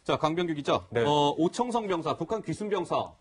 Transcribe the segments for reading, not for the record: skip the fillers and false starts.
자, 강병규 기자. 네. 오청성 병사, 북한 귀순 병사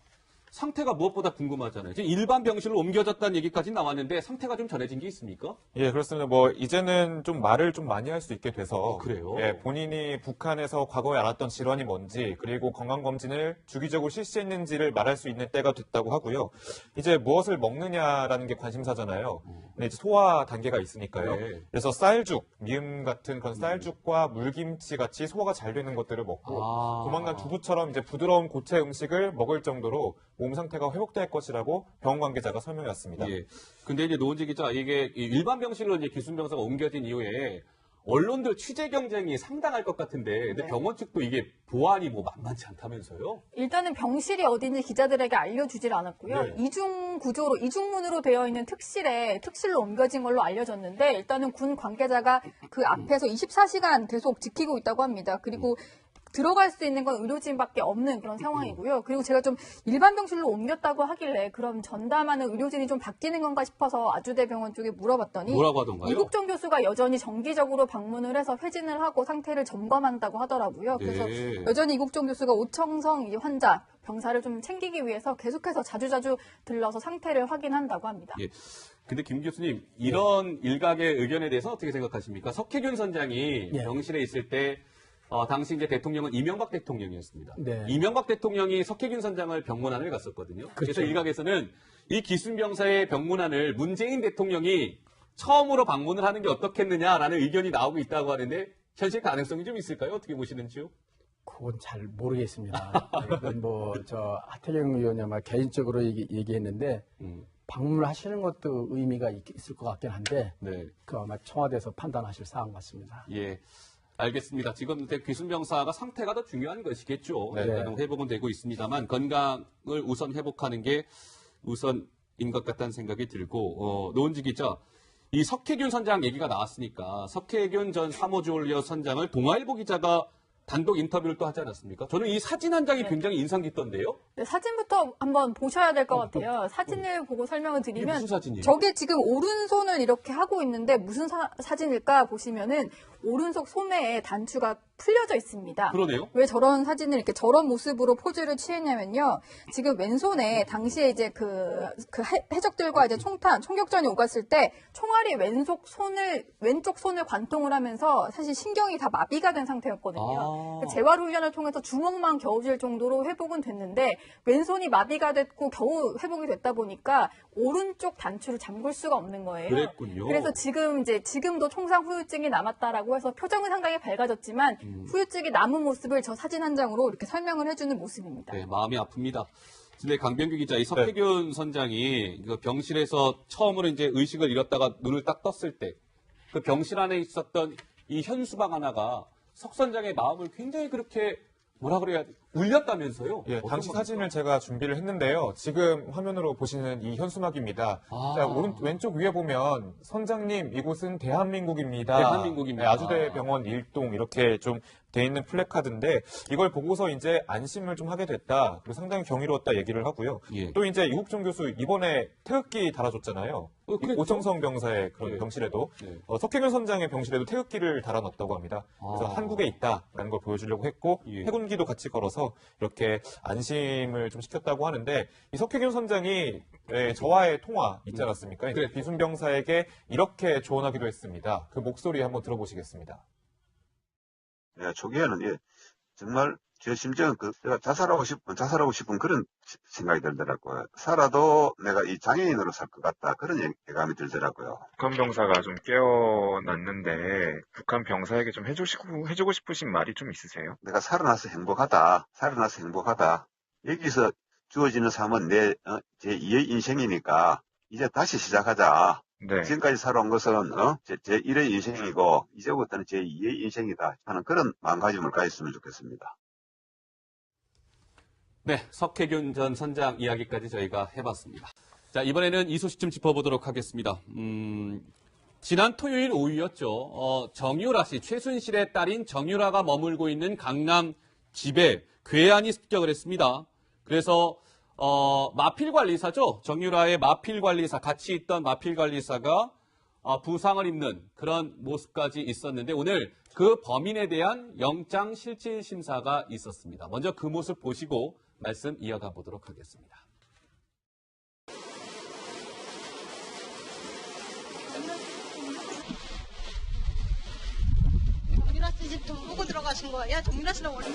상태가 무엇보다 궁금하잖아요. 지금 일반 병실로 옮겨졌다는 얘기까지 나왔는데 상태가 좀 전해진 게 있습니까? 예, 그렇습니다. 뭐 이제는 좀 말을 좀 많이 할 수 있게 돼서 그래요? 예, 본인이 북한에서 과거에 앓았던 질환이 뭔지 그리고 건강검진을 주기적으로 실시했는지를 말할 수 있는 때가 됐다고 하고요. 이제 무엇을 먹느냐라는 게 관심사잖아요. 근데 이제 소화 단계가 있으니까요. 네. 그래서 쌀죽, 미음 같은 그런 쌀죽과 물김치 같이 소화가 잘 되는 것들을 먹고 조만간 두부처럼 이제 부드러운 고체 음식을 먹을 정도로 몸 상태가 회복될 것이라고 병원 관계자가 설명했습니다. 예. 근데 이제 노은지 기자, 이게 일반 병실로 이제 귀순 병사가 옮겨진 이후에 언론들 취재 경쟁이 상당할 것 같은데, 근데 네. 병원 측도 이게 보안이 뭐 만만치 않다면서요? 일단은 병실이 어디인지 기자들에게 알려주질 않았고요. 네. 이중 구조로, 이중문으로 되어 있는 특실로 옮겨진 걸로 알려졌는데, 일단은 군 관계자가 그 앞에서 24시간 계속 지키고 있다고 합니다. 그리고 들어갈 수 있는 건 의료진밖에 없는 그런 상황이고요. 그리고 제가 좀 일반 병실로 옮겼다고 하길래 그럼 전담하는 의료진이 좀 바뀌는 건가 싶어서 아주대병원 쪽에 물어봤더니 뭐라고 하던가요? 이국종 교수가 여전히 정기적으로 방문을 해서 회진을 하고 상태를 점검한다고 하더라고요. 그래서 네. 여전히 이국종 교수가 오청성 이 환자, 병사를 좀 챙기기 위해서 계속해서 자주자주 들러서 상태를 확인한다고 합니다. 예. 근데 김 교수님, 이런 일각의 의견에 대해서 어떻게 생각하십니까? 석혜균 선장이 예. 병실에 있을 때 당시 이제 대통령은 이명박 대통령이었습니다. 네. 이명박 대통령이 석혜균 선장을 병문안을 갔었거든요. 그래서 그렇죠. 일각에서는 이 기순 병사의 병문안을 문재인 대통령이 처음으로 방문을 하는 게 어떻겠느냐라는 의견이 나오고 있다고 하는데 현실 가능성이 좀 있을까요? 어떻게 보시는지요? 그건 잘 모르겠습니다. 이건 하태경 의원이 아마 개인적으로 얘기했는데 방문하시는 것도 의미가 있을 것 같긴 한데 네. 그 아마 청와대에서 판단하실 사안 같습니다. 예. 알겠습니다. 지금 귀순 병사가 상태가 더 중요한 것이겠죠. 네. 일단은 회복은 되고 있습니다만 건강을 우선 회복하는 게 우선인 것 같다는 생각이 들고 노은지 기자, 이 석혜균 선장 얘기가 나왔으니까 석혜균 전 사모주올리어 선장을 동아일보 기자가 단독 인터뷰를 또 하지 않았습니까? 저는 이 사진 한 장이 굉장히 인상 깊던데요. 네, 사진부터 한번 보셔야 될 것 같아요. 사진을 보고 설명을 이게 드리면 무슨 사진이에요? 저게 지금 오른손을 이렇게 하고 있는데 무슨 사진일까 보시면은 오른손 소매에 단추가 풀려져 있습니다. 그러네요. 왜 저런 사진을 이렇게 저런 모습으로 포즈를 취했냐면요. 지금 왼손에 당시에 이제 그 해적들과 이제 총격전이 오갔을 때 총알이 왼쪽 손을 관통을 하면서 사실 신경이 다 마비가 된 상태였거든요. 그 재활 훈련을 통해서 주먹만 겨우 쥘 정도로 회복은 됐는데 왼손이 마비가 됐고 겨우 회복이 됐다 보니까 오른쪽 단추를 잠글 수가 없는 거예요. 그랬군요. 그래서 지금도 총상 후유증이 남았다라고 해서 표정은 상당히 밝아졌지만 후유증이 남은 모습을 저 사진 한 장으로 이렇게 설명을 해주는 모습입니다. 네, 마음이 아픕니다. 근데 강병규 기자, 이 석혜균 선장이 그 병실에서 처음으로 이제 의식을 잃었다가 눈을 딱 떴을 때 그 병실 안에 있었던 이 현수막 하나가 석 선장의 마음을 굉장히 그렇게 뭐라 그래야 울렸다면서요? 예, 어떤 당시 겁니까? 사진을 제가 준비를 했는데요. 지금 화면으로 보시는 이 현수막입니다. 자, 왼쪽 위에 보면 선장님, 이곳은 대한민국입니다. 대한민국입니다. 네, 아주대병원 1동 이렇게 좀 돼 있는 플래카드인데 이걸 보고서 이제 안심을 좀 하게 됐다. 그리고 상당히 경이로웠다 얘기를 하고요. 예. 또 이제 이국종 교수 이번에 태극기 달아줬잖아요. 그랬죠? 오청성 병사의 그런 예. 병실에도 예. 석혜균 선장의 병실에도 태극기를 달아놨다고 합니다. 그래서 한국에 있다라는 걸 보여주려고 했고 예. 해군기도 같이 걸어서 이렇게 안심을 좀 시켰다고 하는데 이 석혜균 선장이 저와의 통화 있지 않았습니까? 그래. 비순 병사에게 이렇게 조언하기도 했습니다. 그 목소리 한번 들어보시겠습니다. 예, 초기에는 정말 제 심정은 내가 자살하고 싶은 그런 생각이 들더라고요. 살아도 내가 이 장애인으로 살 것 같다 그런 예감이 들더라고요. 북한 병사가 좀 깨어났는데 북한 병사에게 좀 해주고 싶으신 말이 좀 있으세요? 내가 살아나서 행복하다. 여기서 주어지는 삶은 제 2의 인생이니까 이제 다시 시작하자. 네. 지금까지 살아온 것은 제 1의 인생이고 이제부터는 제 2의 인생이다 하는 그런 마음가짐을 가졌으면 좋겠습니다. 네, 석혜균 전 선장 이야기까지 저희가 해봤습니다. 자, 이번에는 이 소식 좀 짚어보도록 하겠습니다. 지난 토요일 오후였죠. 정유라 씨, 최순실의 딸인 정유라가 머물고 있는 강남 집에 괴한이 습격을 했습니다. 그래서 마필관리사죠. 정유라의 마필관리사, 같이 있던 마필관리사가 부상을 입는 그런 모습까지 있었는데 오늘 그 범인에 대한 영장 실질 심사가 있었습니다. 먼저 그 모습 보시고 말씀 이어가 보도록 하겠습니다. 정유라 씨 집 돈 보고 들어가신 거예요? 정유라 씨는 원래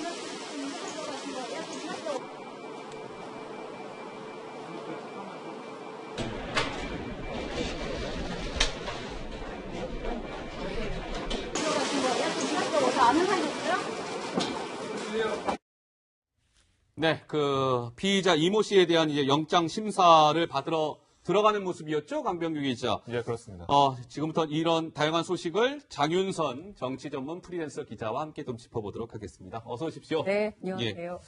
네, 그 피의자 이모 씨에 대한 이제 영장 심사를 받으러 들어가는 모습이었죠, 강병규 기자. 예, 그렇습니다. 지금부터 이런 다양한 소식을 장윤선 정치 전문 프리랜서 기자와 함께 좀 짚어보도록 하겠습니다. 어서 오십시오. 네, 안녕하세요.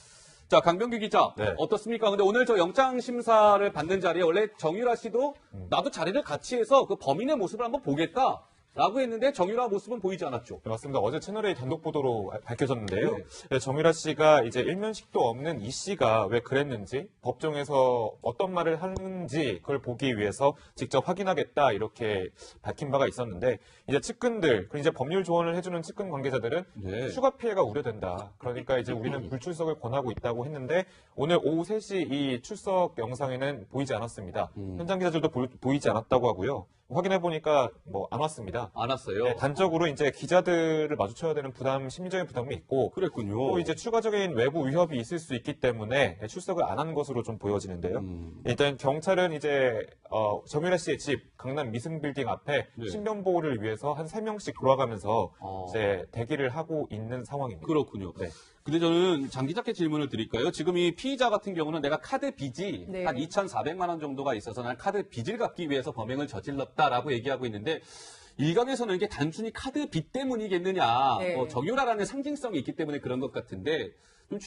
자, 강병규 기자, 네. 어떻습니까? 근데 오늘 저 영장 심사를 받는 자리에 원래 정유라 씨도 나도 자리를 같이 해서 그 범인의 모습을 한번 보겠다라고 했는데 정유라 모습은 보이지 않았죠. 네, 맞습니다. 어제 채널A 단독 보도로 밝혀졌는데요. 네. 네, 정유라 씨가 이제 일면식도 없는 이 씨가 왜 그랬는지, 법정에서 어떤 말을 하는지 그걸 보기 위해서 직접 확인하겠다 이렇게 밝힌 바가 있었는데, 이제 측근들, 그리고 이제 법률 조언을 해주는 측근 관계자들은 네. 추가 피해가 우려된다. 그러니까 이제 우리는 불출석을 권하고 있다고 했는데, 오늘 오후 3시 이 출석 영상에는 보이지 않았습니다. 현장 기자들도 보이지 않았다고 하고요. 확인해 보니까 뭐 안 왔습니다. 안 왔어요. 네, 단적으로 이제 기자들을 마주쳐야 되는 심리적인 부담이 있고, 그랬군요. 또 이제 추가적인 외부 위협이 있을 수 있기 때문에 출석을 안 한 것으로 좀 보여지는데요. 일단 경찰은 이제 정유라 씨의 집 강남 미승빌딩 앞에 네. 신변 보호를 위해서 한 3명씩 돌아가면서 어. 이제 대기를 하고 있는 상황입니다. 그렇군요. 네. 근데 저는 장 기자께 질문을 드릴까요? 지금 이 피의자 같은 경우는 내가 카드 빚이 네. 한 2,400만 원 정도가 있어서 난 카드 빚을 갚기 위해서 범행을 저질렀다라고 얘기하고 있는데, 일각에서는 이게 단순히 카드 빚 때문이겠느냐, 네. 정유라라는 상징성이 있기 때문에 그런 것 같은데, 좀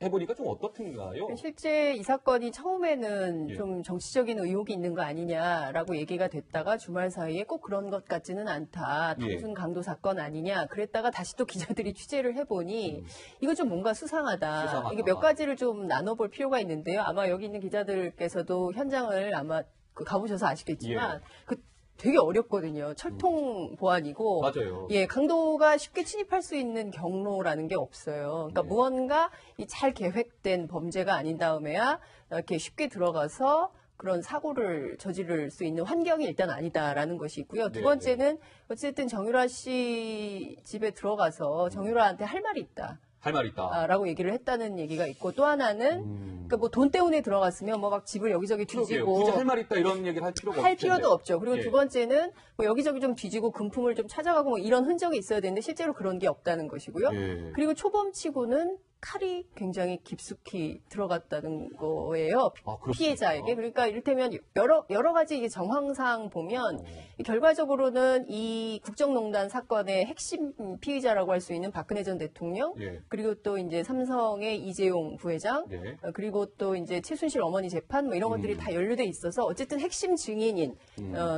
해보니까 좀 어떻든가요? 실제 이 사건이 처음에는 예. 좀 정치적인 의혹이 있는 거 아니냐라고 얘기가 됐다가 주말 사이에 꼭 그런 것 같지는 않다. 예. 단순 강도 사건 아니냐. 그랬다가 다시 또 기자들이 취재를 해보니 이거 좀 뭔가 수상하다. 이게 몇 가지를 좀 나눠볼 필요가 있는데요. 아마 여기 있는 기자들께서도 현장을 아마 가보셔서 아시겠지만 그 되게 어렵거든요. 철통 보안이고. 맞아요. 예, 강도가 쉽게 침입할 수 있는 경로라는 게 없어요. 그러니까 무언가 이 잘 계획된 범죄가 아닌 다음에야 이렇게 쉽게 들어가서 그런 사고를 저지를 수 있는 환경이 일단 아니다라는 것이 있고요. 두 번째는 어쨌든 정유라 씨 집에 들어가서 정유라한테 할 말이 있다. 할 말 있다. 라고 얘기를 했다는 얘기가 있고, 또 하나는 그러니까 뭐 돈 때문에 들어갔으면 뭐 막 집을 여기저기 그러게요. 뒤지고 굳이 할 말 있다 이런 얘기를 할 필요가 할 없을 필요도 텐데. 없죠. 그리고 예. 두 번째는 뭐 여기저기 좀 뒤지고 금품을 좀 찾아가고 뭐 이런 흔적이 있어야 되는데 실제로 그런 게 없다는 것이고요. 예. 그리고 초범치고는 칼이 굉장히 깊숙이 들어갔다는 거예요. 그렇습니까? 피해자에게. 그러니까 이를테면 여러 가지 이게 정황상 보면 결과적으로는 이 국정농단 사건의 핵심 피의자라고 할 수 있는 박근혜 전 대통령, 예. 그리고 또 이제 삼성의 이재용 부회장, 네. 그리고 또 이제 최순실 어머니 재판 뭐 이런 것들이 다 연루돼 있어서 어쨌든 핵심 증인인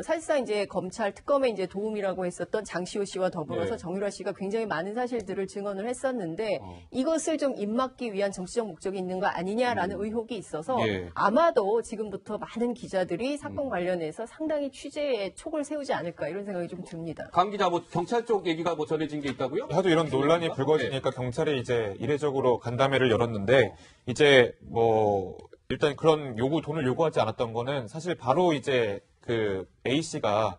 사실상 이제 검찰 특검의 이제 도움이라고 했었던 장시호 씨와 더불어서 네. 정유라 씨가 굉장히 많은 사실들을 증언을 했었는데 이것을 좀 입막기 위한 정치적 목적이 있는 거 아니냐라는 의혹이 있어서 예. 아마도 지금부터 많은 기자들이 사건 관련해서 상당히 취재에 촉을 세우지 않을까 이런 생각이 좀 듭니다. 강 기자, 뭐 경찰 쪽 얘기가 뭐 전해진 게 있다고요? 하도 이런 논란이 불거지니까 경찰이 이제 이례적으로 간담회를 열었는데, 이제 뭐 일단 그런 돈을 요구하지 않았던 거는 사실 바로 이제 그 A 씨가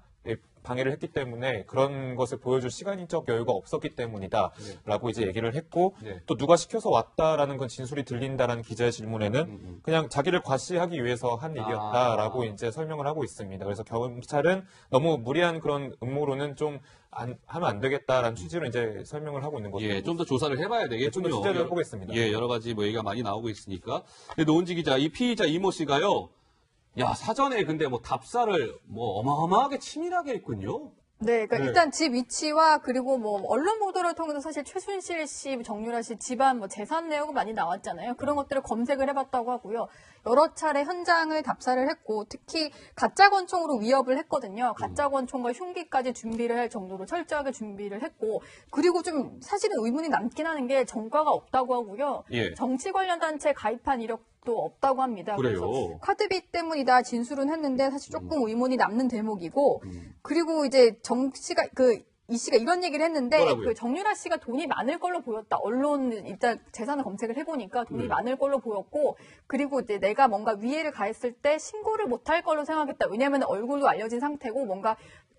방해를 했기 때문에 그런 것을 보여줄 시간적 여유가 없었기 때문이다라고 이제 얘기를 했고, 네. 또 누가 시켜서 왔다라는 건 진술이 들린다라는 기자의 질문에는 그냥 자기를 과시하기 위해서 한 얘기였다라고 이제 설명을 하고 있습니다. 그래서 경찰은 너무 무리한 그런 음모론은 좀 하면 안 되겠다라는 취지로 이제 설명을 하고 있는 거죠. 예, 좀 더 조사를 해봐야 되겠군요. 좀 더 취재를 해보겠습니다. 예, 여러 가지 뭐 얘기가 많이 나오고 있으니까. 근데 노은지 기자, 이 피의자 이모 씨가요, 야, 사전에 근데 뭐 답사를 뭐 어마어마하게 치밀하게 했군요. 네, 그러니까 네. 일단 집 위치와 그리고 뭐 언론 보도를 통해서 사실 최순실 씨, 정유라 씨 집안 뭐 재산 내역은 많이 나왔잖아요. 그런 것들을 검색을 해봤다고 하고요. 여러 차례 현장을 답사를 했고, 특히 가짜 권총으로 위협을 했거든요. 가짜 권총과 흉기까지 준비를 할 정도로 철저하게 준비를 했고, 그리고 좀 사실은 의문이 남긴 하는 게 전과가 없다고 하고요. 예. 정치 관련 단체에 가입한 이력도 없다고 합니다. 그래요? 그래서 카드비 때문이다 진술은 했는데 사실 조금 의문이 남는 대목이고, 그리고 이제 정치가 이 씨가 이런 얘기를 했는데 뭐라고요? 그 정유라 씨가 돈이 많을 걸로 보였다. 언론 일단 재산을 검색을 해보니까 돈이 많을 걸로 보였고 그리고 이제 내가 뭔가 위해를 가했을 때 신고를 못할 걸로 생각했다. 왜냐하면 얼굴도 알려진 상태고 뭔가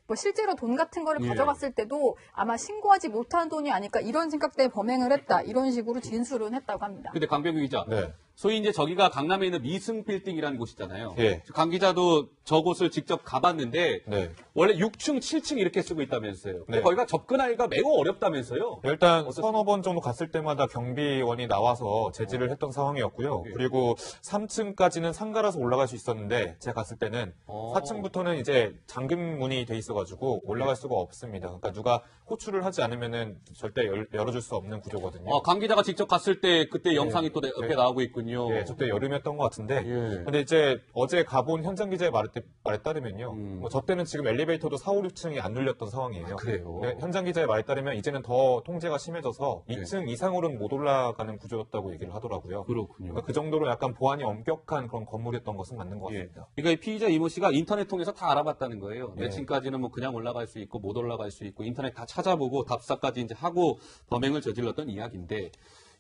뭐 실제로 돈 같은 거를 예. 가져갔을 때도 아마 신고하지 못한 돈이 아닐까 이런 생각 때문에 범행을 했다. 이런 식으로 진술은 했다고 합니다. 근데 강병규 기자, 네. 소위 이제 저기가 강남에 있는 미승 빌딩이라는 곳이잖아요. 예. 강 기자도 저곳을 직접 가봤는데 네. 원래 6층, 7층 이렇게 쓰고 있다면서요. 근데 네. 거기가 접근하기가 매우 어렵다면서요. 일단 어떻습니까? 서너 번 정도 갔을 때마다 경비원이 나와서 제지를 했던 상황이었고요. 예. 그리고 3층까지는 상가라서 올라갈 수 있었는데 제가 갔을 때는 4층부터는 이제 잠금문이 돼 있어가지고 올라갈 수가 없습니다. 그러니까 누가 호출을 하지 않으면은 절대 열어줄 수 없는 구조거든요. 강 기자가 직접 갔을 때 그때 영상이 또 몇 개 나오고 있군요. 예, 저때 여름이었던 것 같은데. 예. 근데 이제 어제 가본 현장 기자의 말에 따르면요. 음. 뭐 저 때는 지금 엘리베이터도 4, 5, 6층이 안 눌렸던 상황이에요. 그래요? 네, 현장 기자의 말에 따르면 이제는 더 통제가 심해져서 네. 2층 이상으로는 못 올라가는 구조였다고 얘기를 하더라고요. 그렇군요. 그러니까 그 정도로 약간 보안이 엄격한 그런 건물이었던 것은 맞는 것 예. 같습니다. 그러니까 이 피의자 이모 씨가 인터넷 통해서 다 알아봤다는 거예요. 예. 몇 층까지는 뭐 그냥 올라갈 수 있고 못 올라갈 수 있고 인터넷 다 찾아보고 답사까지 이제 하고 범행을 저질렀던 이야기인데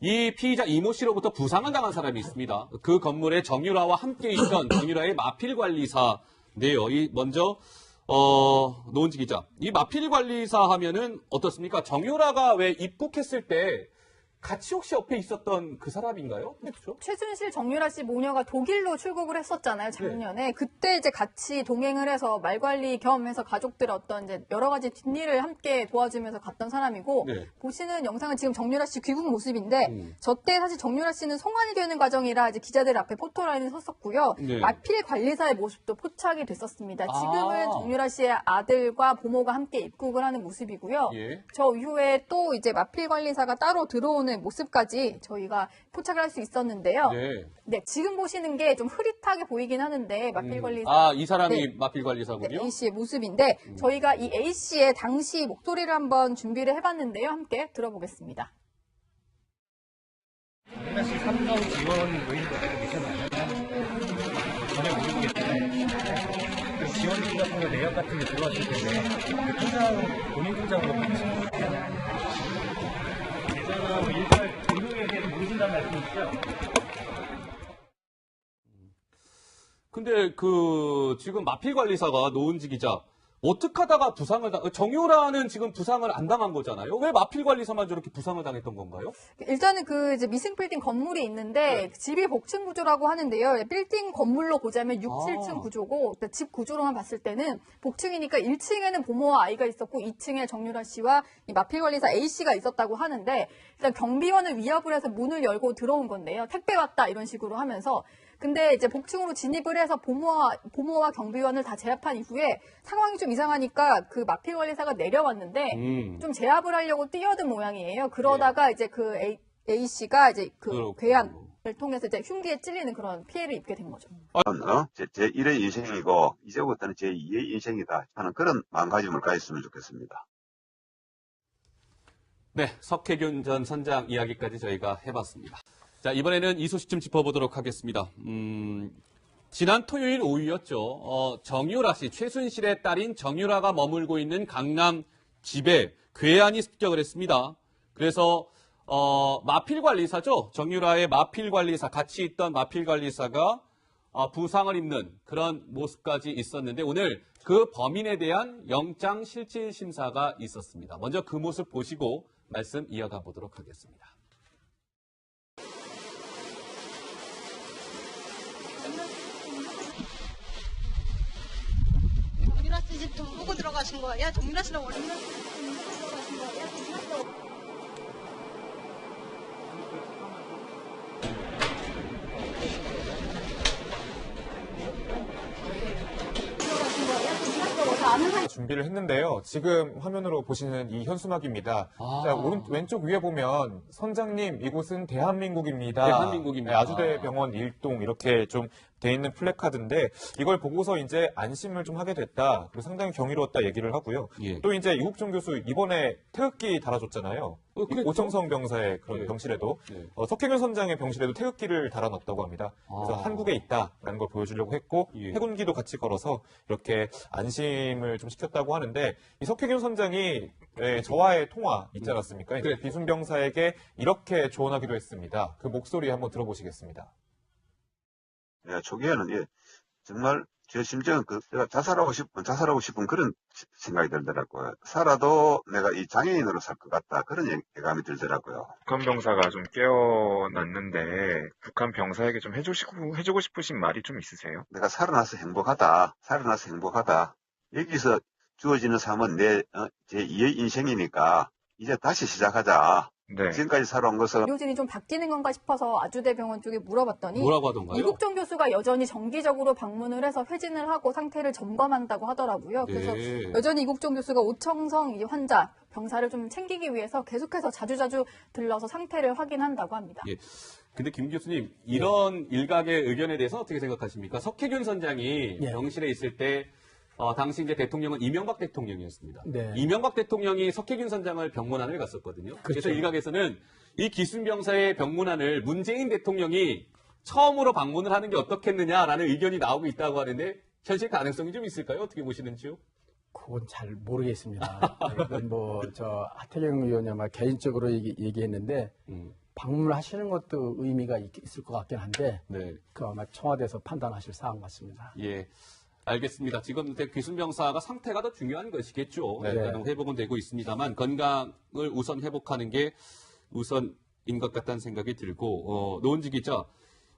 이 피의자 이모 씨로부터 부상을 당한 사람이 있습니다. 그 건물에 정유라와 함께 있던 정유라의 마필 관리사인데요. 이 먼저 노은지 기자, 이 마필 관리사 하면은 어떻습니까? 정유라가 왜 입국했을 때 같이 혹시 옆에 있었던 그 사람인가요? 그렇죠? 최순실 정유라 씨 모녀가 독일로 출국을 했었잖아요, 작년에. 그때 이제 같이 동행을 해서 말 관리 겸해서 가족들 어떤 이제 여러 가지 뒷일을 함께 도와주면서 갔던 사람이고, 네. 보시는 영상은 지금 정유라 씨 귀국 모습인데, 저때 사실 정유라 씨는 송환이 되는 과정이라 이제 기자들 앞에 포토라인에 섰었고요. 네. 마필 관리사의 모습도 포착이 됐었습니다. 아. 지금은 정유라 씨의 아들과 부모가 함께 입국을 하는 모습이고요. 예. 저 이후에 또 이제 마필 관리사가 따로 들어오는 모습까지 저희가 포착을 할 수 있었는데요. 네. 네, 지금 보시는 게 좀 흐릿하게 보이긴 하는데 마필 관리사 이 사람이 네. 마필 관리사군요. 네, A 씨의 모습인데 저희가 이 A 씨의 당시 목소리를 한번 준비를 해봤는데요. 함께 들어보겠습니다. 정유라 씨 삼성 지원 모임도 계셨나요? 전혀 모르고 계시나요? 그 지원금 같은 거 내역 같은 게 들어왔을 텐데 그 통장 본인 통장으로 받으신 거예요? 예전에 일탈 등록에 대해서 모르신다는 말씀이시죠? 근데 지금 마필 관리사가 노은지 기자 어떻게 하다가 정유라는 지금 부상을 안 당한 거잖아요. 왜 마필 관리사만 저렇게 부상을 당했던 건가요? 일단은 그 이제 미승 빌딩 건물이 있는데 집이 복층 구조라고 하는데요. 빌딩 건물로 보자면 6, 7층 구조고 그러니까 집 구조로만 봤을 때는 복층이니까 1층에는 부모와 아이가 있었고 2층에 정유라 씨와 이 마필 관리사 A 씨가 있었다고 하는데 일단 경비원을 위협을 해서 문을 열고 들어온 건데요. 택배 왔다 이런 식으로 하면서 근데 이제 복층으로 진입을 해서 부모와 경비원을 다 제압한 이후에 상황이 좀 이상하니까 그 마필 관리사가 내려왔는데 좀 제압을 하려고 뛰어든 모양이에요. 그러다가 이제 그 A 씨가 이제 그 괴한을 통해서 이제 흉기에 찔리는 그런 피해를 입게 된 거죠. 제 1의 인생이고 이제부터는 제 2의 인생이다 하는 그런 마음가짐을 가졌으면 좋겠습니다. 네, 석혜균 전 선장 이야기까지 저희가 해봤습니다. 자, 이번에는 이 소식 좀 짚어보도록 하겠습니다. 지난 토요일 오후였죠. 정유라 씨, 최순실의 딸인 정유라가 머물고 있는 강남 집에 괴한이 습격을 했습니다. 그래서 마필 관리사죠. 정유라의 마필 관리사, 같이 있던 마필 관리사가 부상을 입는 그런 모습까지 있었는데 오늘 그 범인에 대한 영장 실질 심사가 있었습니다. 먼저 그 모습 보시고 말씀 이어가 보도록 하겠습니다. 정유라 씨 집 돈 보고 들어가신 거예요? 정유라 씨는 원래 준비를 했는데요. 지금 화면으로 보시는 이 현수막입니다. 자, 왼쪽 위에 보면 선장님 이곳은 대한민국입니다. 대한민국입니다. 네, 아주대 병원 1동 이렇게 좀 돼 있는 플래카드인데 이걸 보고서 이제 안심을 좀 하게 됐다. 그리고 상당히 경이로웠다 얘기를 하고요. 예. 또 이제 이국종 교수 이번에 태극기 달아줬잖아요. 그랬죠? 오청성 병사의 그런 네. 병실에도 네. 석혜균 선장의 병실에도 태극기를 달아놨다고 합니다. 그래서 아. 한국에 있다라는 걸 보여주려고 했고 예. 해군기도 같이 걸어서 이렇게 안심을 좀 시켰다고 하는데 이 석혜균 선장이 저와의 통화 있지 않았습니까? 이제 비순 병사에게 이렇게 조언하기도 했습니다. 그 목소리 한번 들어보시겠습니다. 예, 초기에는 정말 제 심정은 내가 자살하고 싶은 그런 생각이 들더라고요. 살아도 내가 이 장애인으로 살 것 같다. 그런 예감이 들더라고요. 북한 병사가 좀 깨어났는데 북한 병사에게 좀 해주고 싶으신 말이 좀 있으세요? 내가 살아나서 행복하다. 여기서 주어지는 삶은 제 2의 인생이니까 이제 다시 시작하자. 네. 지금까지 살아온 것은 의료진이 좀 바뀌는 건가 싶어서 아주대병원 쪽에 물어봤더니 뭐라고 하던가요? 이국종 교수가 여전히 정기적으로 방문을 해서 회진을 하고 상태를 점검한다고 하더라고요. 그래서 네. 여전히 이국종 교수가 오청성 이 환자, 병사를 좀 챙기기 위해서 계속해서 자주자주 들러서 상태를 확인한다고 합니다. 예. 근데 김 교수님, 이런 일각의 의견에 대해서 어떻게 생각하십니까? 석혜균 선장이 예. 병실에 있을 때 당시 이제 대통령은 이명박 대통령이었습니다. 네. 이명박 대통령이 석혜균 선장을 병문안을 갔었거든요. 그래서 일각에서는 이 기순병사의 병문안을 문재인 대통령이 처음으로 방문을 하는 게 어떻겠느냐라는 의견이 나오고 있다고 하는데 현실 가능성이 좀 있을까요? 어떻게 보시는지요? 그건 잘 모르겠습니다. 이건 하태경 의원이 아마 개인적으로 얘기했는데 방문하시는 것도 의미가 있을 것 같긴 한데 네. 그 아마 청와대에서 판단하실 사안 같습니다. 예. 알겠습니다. 지금 귀순병사가 상태가 더 중요한 것이겠죠. 네. 일단은 회복은 되고 있습니다만 건강을 우선 회복하는 게 우선인 것 같다는 생각이 들고 노은지 기자,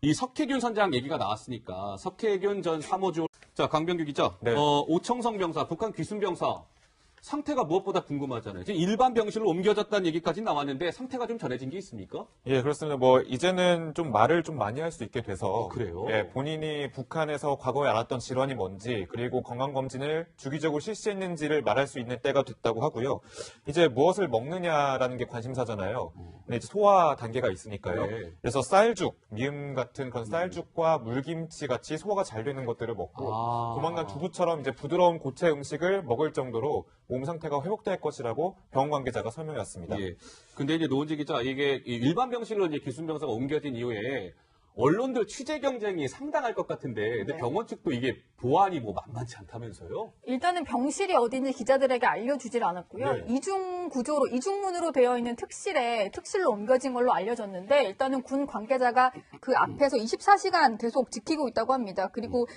이 석혜균 선장 얘기가 나왔으니까 석혜균 전 사모주 자 강병규 기자, 네. 오청성 병사, 북한 귀순병사 상태가 무엇보다 궁금하잖아요. 지금 일반 병실로 옮겨졌다는 얘기까지 나왔는데 상태가 좀 전해진 게 있습니까? 예, 그렇습니다. 이제는 좀 말을 좀 많이 할 수 있게 돼서. 그래요? 예, 본인이 북한에서 과거에 앓았던 질환이 뭔지, 그리고 건강검진을 주기적으로 실시했는지를 말할 수 있는 때가 됐다고 하고요. 이제 무엇을 먹느냐라는 게 관심사잖아요. 근데 이제 소화 단계가 있으니까요. 네. 그래서 쌀죽, 미음 같은 그런 쌀죽과 물김치 같이 소화가 잘 되는 것들을 먹고, 조만간 두부처럼 이제 부드러운 고체 음식을 먹을 정도로 몸 상태가 회복될 것이라고 병원 관계자가 설명했습니다. 예. 근데 이제 노은지 기자, 이게 일반 병실로 이제 기순병사가 옮겨진 이후에 언론들 취재 경쟁이 상당할 것 같은데, 근데 네. 병원 측도 이게 보안이 만만치 않다면서요? 일단은 병실이 어딘지 기자들에게 알려주질 않았고요. 네. 이중 구조로, 이중문으로 되어 있는 특실로 옮겨진 걸로 알려졌는데, 일단은 군 관계자가 그 앞에서 24시간 계속 지키고 있다고 합니다. 그리고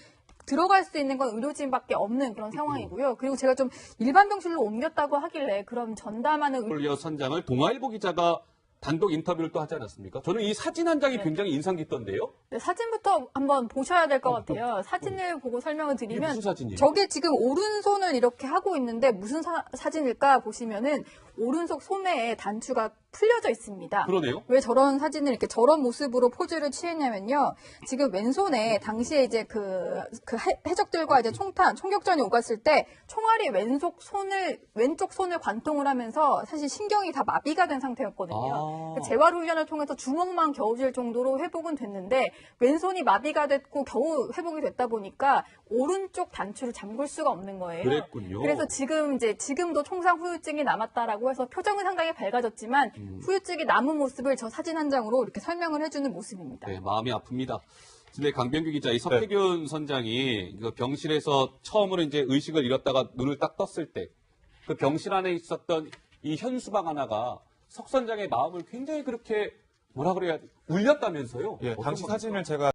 들어갈 수 있는 건 의료진밖에 없는 그런 상황이고요. 그리고 제가 좀 일반 병실로 옮겼다고 하길래 그럼 전담하는 홀리어 선장을 동아일보 기자가 단독 인터뷰를 또 하지 않았습니까? 저는 이 사진 한 장이 굉장히 인상 깊던데요? 네, 사진부터 한번 보셔야 될 것 같아요. 사진을 보고 설명을 이게 드리면 무슨 사진이에요? 저게 지금 오른손을 이렇게 하고 있는데 무슨 사진일까 보시면은 오른손 소매에 단추가 풀려져 있습니다. 그러네요. 왜 저런 사진을 이렇게 저런 모습으로 포즈를 취했냐면요. 지금 왼손에 당시에 이제 그 해적들과 이제 총격전이 오갔을 때 총알이 왼쪽 손을 관통을 하면서 사실 신경이 다 마비가 된 상태였거든요. 그 재활 훈련을 통해서 주먹만 겨우 쥘 정도로 회복은 됐는데 왼손이 마비가 됐고 겨우 회복이 됐다 보니까 오른쪽 단추를 잠글 수가 없는 거예요. 그랬군요. 그래서 지금도 총상 후유증이 남았다라고 해서 표정은 상당히 밝아졌지만 후유증이 남은 모습을 저 사진 한 장으로 이렇게 설명을 해주는 모습입니다. 네, 마음이 아픕니다. 근데 강병규 기자, 이 석혜균 선장이 그 병실에서 처음으로 이제 의식을 잃었다가 눈을 딱 떴을 때 그 병실 안에 있었던 이 현수막 하나가 석 선장의 마음을 굉장히 그렇게 울렸다면서요? 예, 어떤 당시 겁니까? 사진을 제가